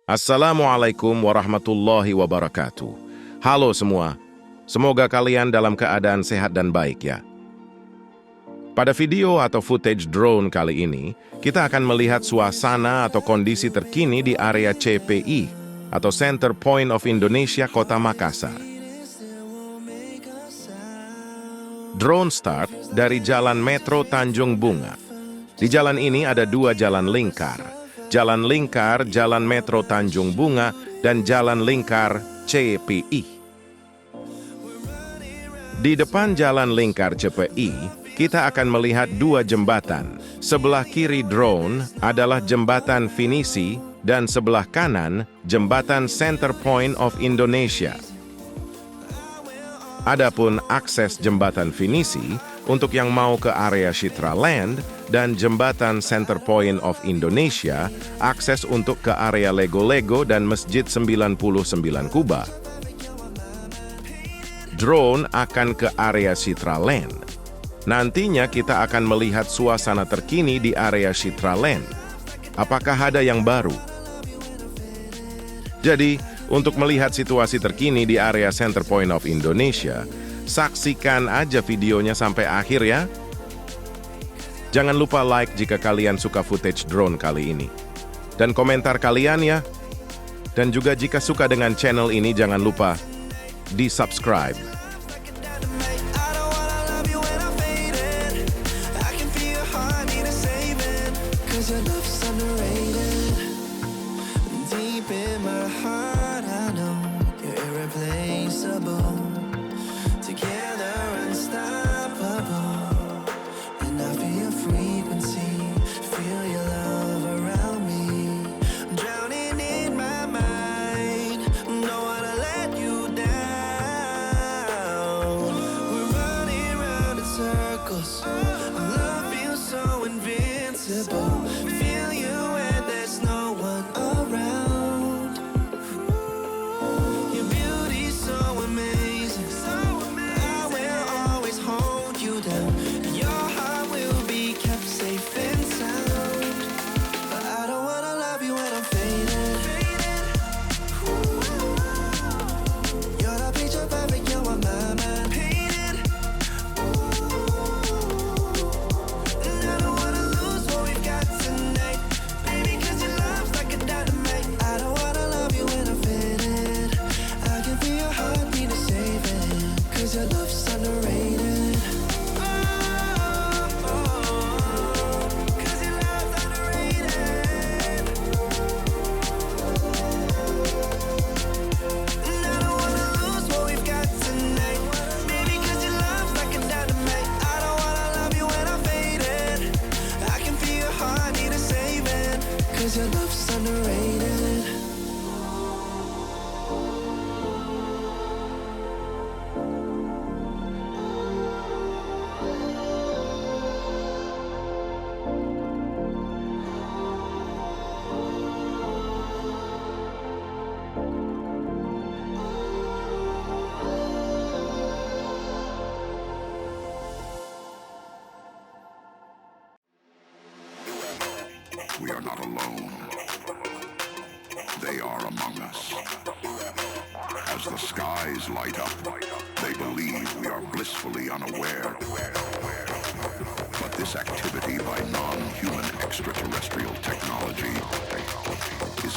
Assalamualaikum warahmatullahi wabarakatuh. Halo semua, semoga kalian dalam keadaan sehat dan baik ya. Pada video atau footage drone kali ini, kita akan melihat suasana atau kondisi terkini di area CPI atau Center Point of Indonesia Kota Makassar. Drone start dari Jalan Metro Tanjung Bunga. Di jalan ini ada dua jalan lingkar. Jalan lingkar, Jalan Metro Tanjung Bunga, dan Jalan lingkar CPI. Di depan Jalan lingkar CPI, kita akan melihat dua jembatan. Sebelah kiri drone adalah jembatan finisi, dan sebelah kanan jembatan Center Point of Indonesia. Adapun akses jembatan finisi untuk yang mau ke area Citra Land dan jembatan Center Point of Indonesia, akses untuk ke area Lego-Lego dan Masjid 99 Kuba. Drone akan ke area Citra Land. Nantinya kita akan melihat suasana terkini di area Citra Land. Apakah ada yang baru? Jadi, untuk melihat situasi terkini di area Center Point of Indonesia, saksikan aja videonya sampai akhir ya. Jangan lupa like jika kalian suka footage drone kali ini. Dan komentar kalian ya. Dan juga jika suka dengan channel ini, jangan lupa di-subscribe. We are not alone. They are among us. As the skies light up, they believe we are blissfully unaware. But this activity by non-human extraterrestrial technology is